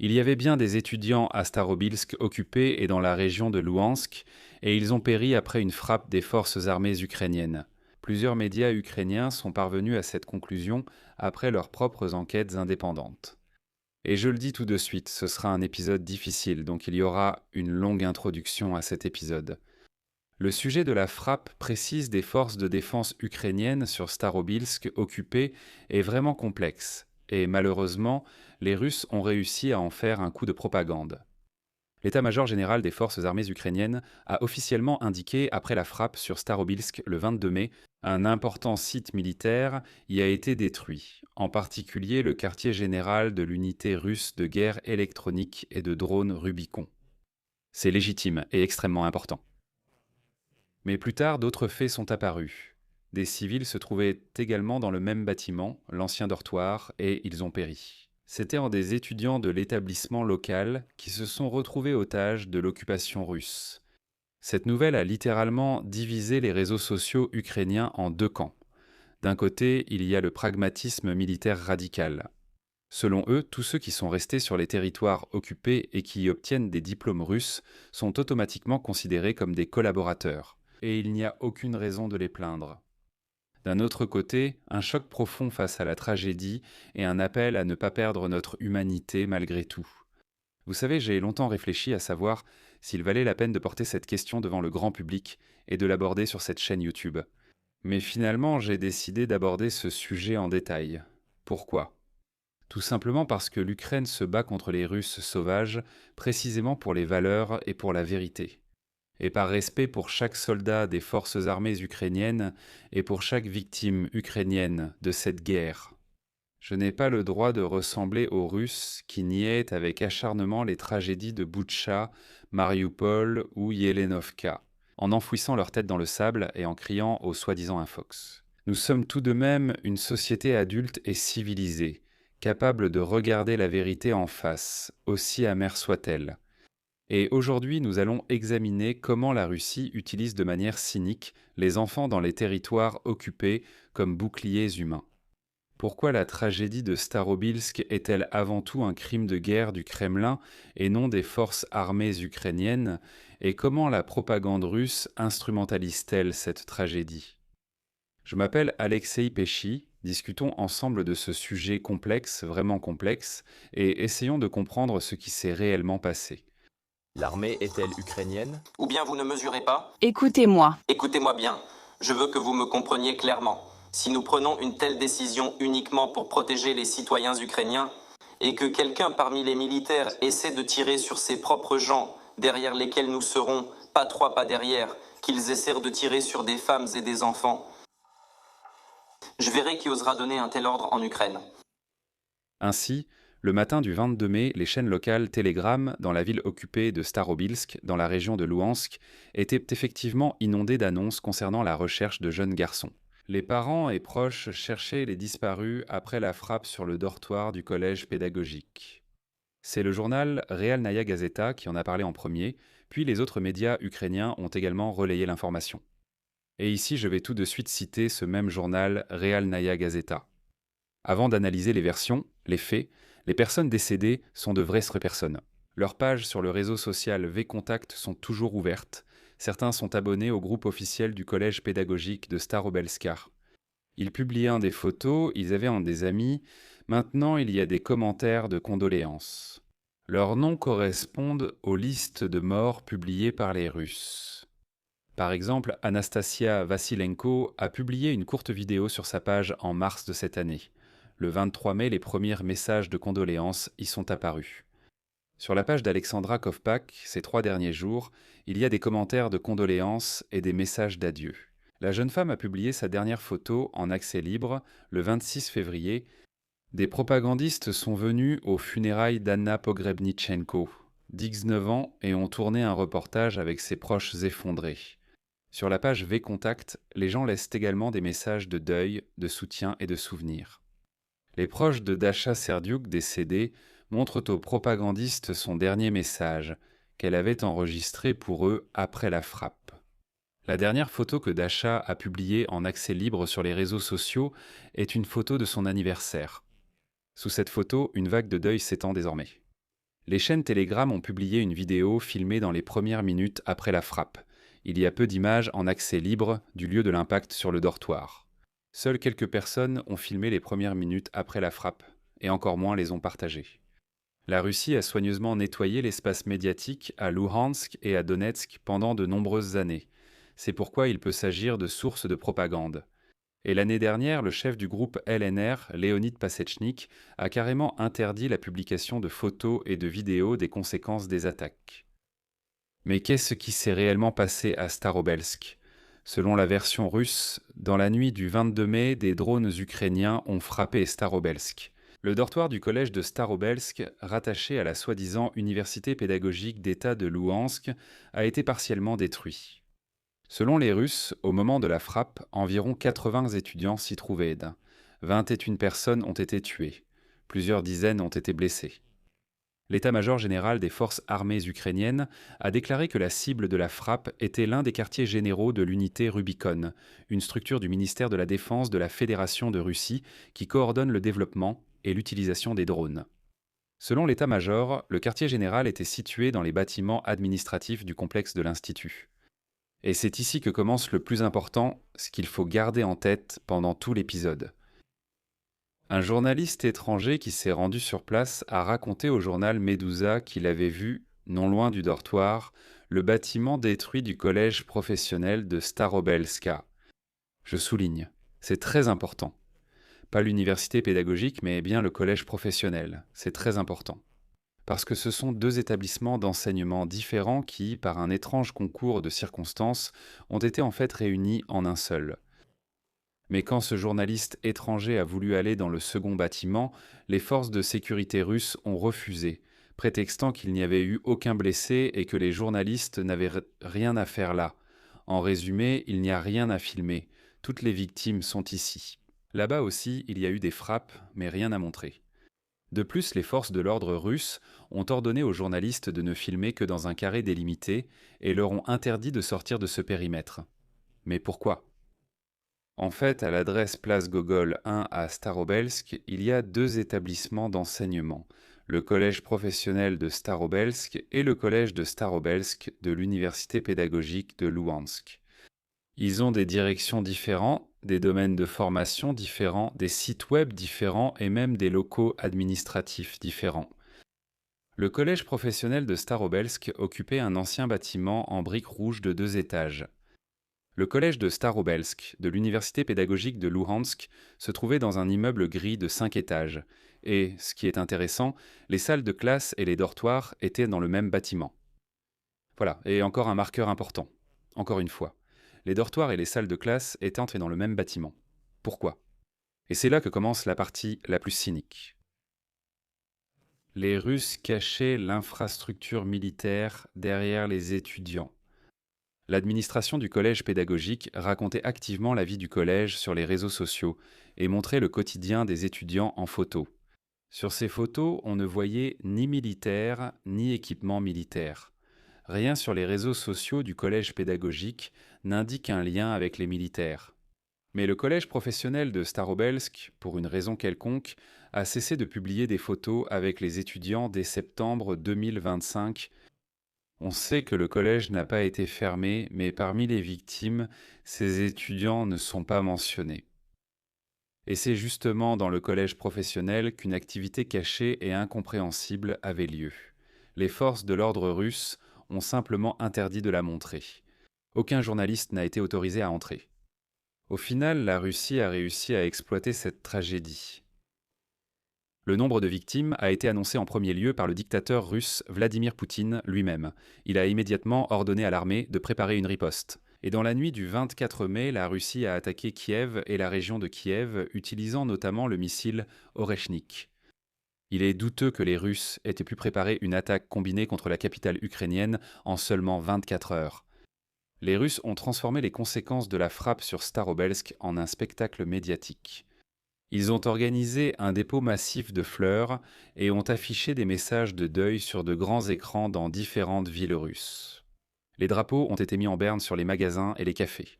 Il y avait bien des étudiants à Starobilsk occupés et dans la région de Louhansk, et ils ont péri après une frappe des forces armées ukrainiennes. Plusieurs médias ukrainiens sont parvenus à cette conclusion après leurs propres enquêtes indépendantes. Et je le dis tout de suite, ce sera un épisode difficile, donc il y aura une longue introduction à cet épisode. Le sujet de la frappe précise des forces de défense ukrainiennes sur Starobilsk occupées est vraiment complexe, et malheureusement, les Russes ont réussi à en faire un coup de propagande. L'état-major général des forces armées ukrainiennes a officiellement indiqué, après la frappe sur Starobilsk le 22 mai, un important site militaire y a été détruit, en particulier le quartier général de l'unité russe de guerre électronique et de drones Rubicon. C'est légitime et extrêmement important. Mais plus tard, d'autres faits sont apparus. Des civils se trouvaient également dans le même bâtiment, l'ancien dortoir, et ils ont péri. C'étaient des étudiants de l'établissement local qui se sont retrouvés otages de l'occupation russe. Cette nouvelle a littéralement divisé les réseaux sociaux ukrainiens en deux camps. D'un côté, il y a le pragmatisme militaire radical. Selon eux, tous ceux qui sont restés sur les territoires occupés et qui y obtiennent des diplômes russes sont automatiquement considérés comme des collaborateurs, et il n'y a aucune raison de les plaindre. D'un autre côté, un choc profond face à la tragédie et un appel à ne pas perdre notre humanité malgré tout. Vous savez, j'ai longtemps réfléchi à savoir s'il valait la peine de porter cette question devant le grand public et de l'aborder sur cette chaîne YouTube. Mais finalement, j'ai décidé d'aborder ce sujet en détail. Pourquoi ? Tout simplement parce que l'Ukraine se bat contre les Russes sauvages, précisément pour les valeurs et pour la vérité. Et par respect pour chaque soldat des forces armées ukrainiennes et pour chaque victime ukrainienne de cette guerre. Je n'ai pas le droit de ressembler aux Russes qui niaient avec acharnement les tragédies de Boutcha, Mariupol ou Yelenovka, en enfouissant leur tête dans le sable et en criant au soi-disant infox. Nous sommes tout de même une société adulte et civilisée, capable de regarder la vérité en face, aussi amère soit-elle. Et aujourd'hui, nous allons examiner comment la Russie utilise de manière cynique les enfants dans les territoires occupés comme boucliers humains. Pourquoi la tragédie de Starobilsk est-elle avant tout un crime de guerre du Kremlin et non des forces armées ukrainiennes, et comment la propagande russe instrumentalise-t-elle cette tragédie ? Je m'appelle Alexei Peschi, discutons ensemble de ce sujet complexe, vraiment complexe, et essayons de comprendre ce qui s'est réellement passé. L'armée est-elle ukrainienne? Ou bien vous ne mesurez pas? Écoutez-moi. Écoutez-moi bien. Je veux que vous me compreniez clairement. Si nous prenons une telle décision uniquement pour protéger les citoyens ukrainiens, et que quelqu'un parmi les militaires essaie de tirer sur ses propres gens, derrière lesquels nous serons, pas trois pas derrière, qu'ils essaient de tirer sur des femmes et des enfants, je verrai qui osera donner un tel ordre en Ukraine. Ainsi, le matin du 22 mai, les chaînes locales Telegram, dans la ville occupée de Starobilsk, dans la région de Louhansk, étaient effectivement inondées d'annonces concernant la recherche de jeunes garçons. Les parents et proches cherchaient les disparus après la frappe sur le dortoir du collège pédagogique. C'est le journal Realnaya Gazeta qui en a parlé en premier, puis les autres médias ukrainiens ont également relayé l'information. Et ici, je vais tout de suite citer ce même journal Realnaya Gazeta. Avant d'analyser les versions, les faits, les personnes décédées sont de vraies personnes. Leurs pages sur le réseau social VKontakte sont toujours ouvertes. Certains sont abonnés au groupe officiel du collège pédagogique de Starobelska. Ils publiaient des photos, ils avaient des amis. Maintenant, il y a des commentaires de condoléances. Leurs noms correspondent aux listes de morts publiées par les Russes. Par exemple, Anastasia Vassilenko a publié une courte vidéo sur sa page en mars de cette année. Le 23 mai, les premiers messages de condoléances y sont apparus. Sur la page d'Alexandra Kovpak, ces 3 derniers jours, il y a des commentaires de condoléances et des messages d'adieu. La jeune femme a publié sa dernière photo en accès libre le 26 février. Des propagandistes sont venus aux funérailles d'Anna Pogrebnichenko, 19 ans, et ont tourné un reportage avec ses proches effondrés. Sur la page VKontakte, les gens laissent également des messages de deuil, de soutien et de souvenirs. Les proches de Dasha Serdiuk, décédée, montrent aux propagandistes son dernier message, qu'elle avait enregistré pour eux après la frappe. La dernière photo que Dasha a publiée en accès libre sur les réseaux sociaux est une photo de son anniversaire. Sous cette photo, une vague de deuil s'étend désormais. Les chaînes Telegram ont publié une vidéo filmée dans les premières minutes après la frappe. Il y a peu d'images en accès libre du lieu de l'impact sur le dortoir. Seules quelques personnes ont filmé les premières minutes après la frappe, et encore moins les ont partagées. La Russie a soigneusement nettoyé l'espace médiatique à Luhansk et à Donetsk pendant de nombreuses années. C'est pourquoi il peut s'agir de sources de propagande. Et l'année dernière, le chef du groupe LNR, Leonid Passechnik, a carrément interdit la publication de photos et de vidéos des conséquences des attaques. Mais qu'est-ce qui s'est réellement passé à Starobelsk ? Selon la version russe, dans la nuit du 22 mai, des drones ukrainiens ont frappé Starobelsk. Le dortoir du collège de Starobelsk, rattaché à la soi-disant Université pédagogique d'État de Louhansk, a été partiellement détruit. Selon les Russes, au moment de la frappe, environ 80 étudiants s'y trouvaient. 21 personnes ont été tuées. Plusieurs dizaines ont été blessées. L'état-major général des forces armées ukrainiennes a déclaré que la cible de la frappe était l'un des quartiers généraux de l'unité Rubicon, une structure du ministère de la Défense de la Fédération de Russie qui coordonne le développement et l'utilisation des drones. Selon l'état-major, le quartier général était situé dans les bâtiments administratifs du complexe de l'Institut. Et c'est ici que commence le plus important, ce qu'il faut garder en tête pendant tout l'épisode. Un journaliste étranger qui s'est rendu sur place a raconté au journal Medusa qu'il avait vu, non loin du dortoir, le bâtiment détruit du collège professionnel de Starobelska. Je souligne, c'est très important. Pas l'université pédagogique, mais bien le collège professionnel. C'est très important. Parce que ce sont deux établissements d'enseignement différents qui, par un étrange concours de circonstances, ont été en fait réunis en un seul. Mais quand ce journaliste étranger a voulu aller dans le second bâtiment, les forces de sécurité russes ont refusé, prétextant qu'il n'y avait eu aucun blessé et que les journalistes n'avaient rien à faire là. En résumé, il n'y a rien à filmer. Toutes les victimes sont ici. Là-bas aussi, il y a eu des frappes, mais rien à montrer. De plus, les forces de l'ordre russes ont ordonné aux journalistes de ne filmer que dans un carré délimité et leur ont interdit de sortir de ce périmètre. Mais pourquoi ? En fait, à l'adresse place Gogol 1 à Starobelsk, il y a deux établissements d'enseignement, le collège professionnel de Starobelsk et le collège de Starobelsk de l'université pédagogique de Louhansk. Ils ont des directions différentes, des domaines de formation différents, des sites web différents et même des locaux administratifs différents. Le collège professionnel de Starobelsk occupait un ancien bâtiment en briques rouges de 2 étages. Le collège de Starobelsk, de l'université pédagogique de Louhansk, se trouvait dans un immeuble gris de 5 étages. Et, ce qui est intéressant, les salles de classe et les dortoirs étaient dans le même bâtiment. Voilà, et encore un marqueur important. Encore une fois. Les dortoirs et les salles de classe étaient entrés dans le même bâtiment. Pourquoi ? Et c'est là que commence la partie la plus cynique. Les Russes cachaient l'infrastructure militaire derrière les étudiants. L'administration du collège pédagogique racontait activement la vie du collège sur les réseaux sociaux et montrait le quotidien des étudiants en photo. Sur ces photos, on ne voyait ni militaires ni équipement militaire. Rien sur les réseaux sociaux du collège pédagogique n'indique un lien avec les militaires. Mais le collège professionnel de Starobelsk, pour une raison quelconque, a cessé de publier des photos avec les étudiants dès septembre 2025. On sait que le collège n'a pas été fermé, mais parmi les victimes, ces étudiants ne sont pas mentionnés. Et c'est justement dans le collège professionnel qu'une activité cachée et incompréhensible avait lieu. Les forces de l'ordre russe ont simplement interdit de la montrer. Aucun journaliste n'a été autorisé à entrer. Au final, la Russie a réussi à exploiter cette tragédie. Le nombre de victimes a été annoncé en premier lieu par le dictateur russe Vladimir Poutine lui-même. Il a immédiatement ordonné à l'armée de préparer une riposte. Et dans la nuit du 24 mai, la Russie a attaqué Kiev et la région de Kiev, utilisant notamment le missile Oreshnik. Il est douteux que les Russes aient pu préparer une attaque combinée contre la capitale ukrainienne en seulement 24 heures. Les Russes ont transformé les conséquences de la frappe sur Starobelsk en un spectacle médiatique. Ils ont organisé un dépôt massif de fleurs et ont affiché des messages de deuil sur de grands écrans dans différentes villes russes. Les drapeaux ont été mis en berne sur les magasins et les cafés.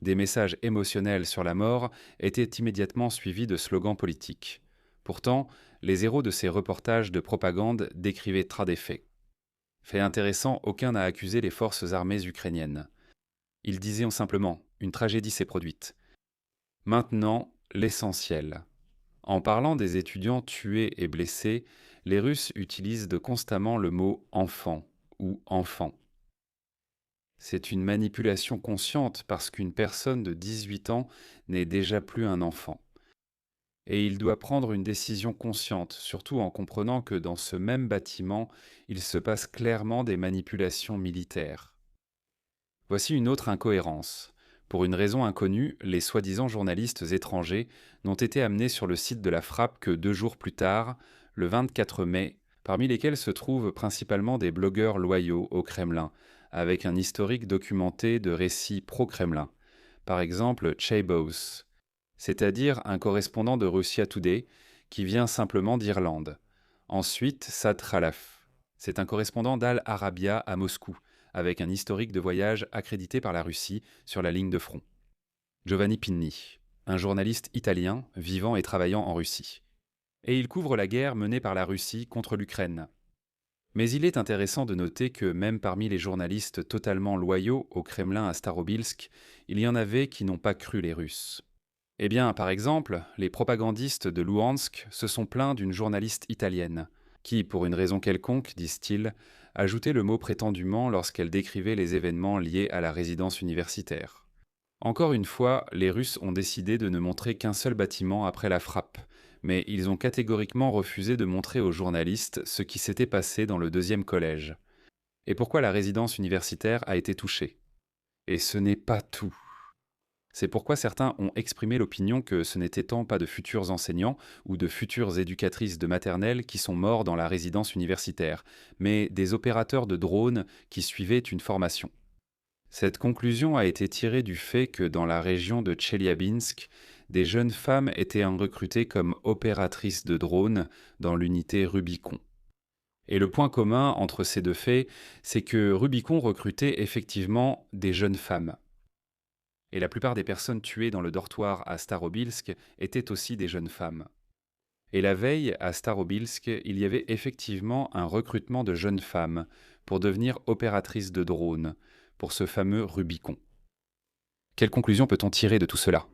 Des messages émotionnels sur la mort étaient immédiatement suivis de slogans politiques. Pourtant, les héros de ces reportages de propagande décrivaient très des faits. Fait intéressant, aucun n'a accusé les forces armées ukrainiennes. Ils disaient simplement « une tragédie s'est produite ». Maintenant, l'essentiel. En parlant des étudiants tués et blessés, les Russes utilisent constamment le mot « enfant » ou « enfant ». C'est une manipulation consciente parce qu'une personne de 18 ans n'est déjà plus un enfant. Et il doit prendre une décision consciente, surtout en comprenant que dans ce même bâtiment, il se passe clairement des manipulations militaires. Voici une autre incohérence. Pour une raison inconnue, les soi-disant journalistes étrangers n'ont été amenés sur le site de la Frappe que 2 jours plus tard, le 24 mai, parmi lesquels se trouvent principalement des blogueurs loyaux au Kremlin, avec un historique documenté de récits pro-Kremlin. Par exemple, Chaybos, c'est-à-dire un correspondant de Russia Today qui vient simplement d'Irlande. Ensuite, Sad Khalaf, c'est un correspondant d'Al Arabiya à Moscou, avec un historique de voyage accrédité par la Russie sur la ligne de front. Giovanni Pinni, un journaliste italien vivant et travaillant en Russie. Et il couvre la guerre menée par la Russie contre l'Ukraine. Mais il est intéressant de noter que même parmi les journalistes totalement loyaux au Kremlin à Starobilsk, il y en avait qui n'ont pas cru les Russes. Eh bien, par exemple, les propagandistes de Louhansk se sont plaints d'une journaliste italienne, qui, pour une raison quelconque, disent-ils, ajoutait le mot prétendument lorsqu'elle décrivait les événements liés à la résidence universitaire. Encore une fois, les Russes ont décidé de ne montrer qu'un seul bâtiment après la frappe, mais ils ont catégoriquement refusé de montrer aux journalistes ce qui s'était passé dans le 2e collège. Et pourquoi la résidence universitaire a été touchée. Et ce n'est pas tout. C'est pourquoi certains ont exprimé l'opinion que ce n'était tant pas de futurs enseignants ou de futures éducatrices de maternelle qui sont morts dans la résidence universitaire, mais des opérateurs de drones qui suivaient une formation. Cette conclusion a été tirée du fait que dans la région de Tcheliabinsk, des jeunes femmes étaient recrutées comme opératrices de drones dans l'unité Rubicon. Et le point commun entre ces deux faits, c'est que Rubicon recrutait effectivement des jeunes femmes. Et la plupart des personnes tuées dans le dortoir à Starobilsk étaient aussi des jeunes femmes. Et la veille, à Starobilsk, il y avait effectivement un recrutement de jeunes femmes pour devenir opératrices de drones, pour ce fameux Rubicon. Quelle conclusion peut-on tirer de tout cela ?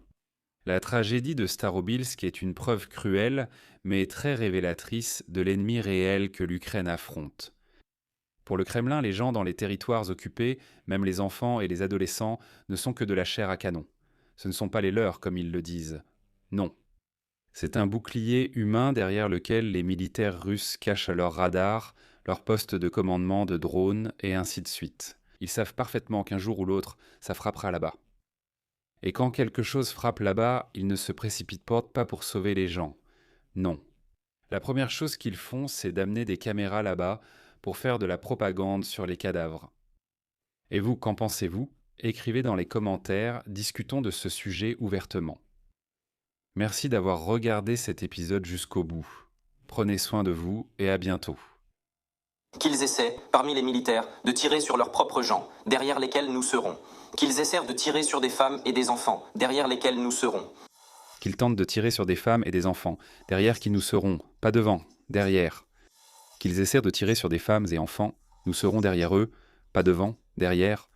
La tragédie de Starobilsk est une preuve cruelle, mais très révélatrice de l'ennemi réel que l'Ukraine affronte. Pour le Kremlin, les gens dans les territoires occupés, même les enfants et les adolescents, ne sont que de la chair à canon. Ce ne sont pas les leurs, comme ils le disent. Non. C'est un bouclier humain derrière lequel les militaires russes cachent leurs radars, leurs postes de commandement de drones, et ainsi de suite. Ils savent parfaitement qu'un jour ou l'autre, ça frappera là-bas. Et quand quelque chose frappe là-bas, ils ne se précipitent pas pour sauver les gens. Non. La première chose qu'ils font, c'est d'amener des caméras là-bas pour faire de la propagande sur les cadavres. Et vous, qu'en pensez-vous ? Écrivez dans les commentaires, discutons de ce sujet ouvertement. Merci d'avoir regardé cet épisode jusqu'au bout. Prenez soin de vous et à bientôt. Qu'ils essaient, parmi les militaires, de tirer sur leurs propres gens, derrière lesquels nous serons. Qu'ils essaient de tirer sur des femmes et des enfants, derrière lesquels nous serons. Qu'ils tentent de tirer sur des femmes et des enfants, derrière qui nous serons, pas devant, derrière. Qu'ils essaient de tirer sur des femmes et enfants, nous serons derrière eux, pas devant, derrière.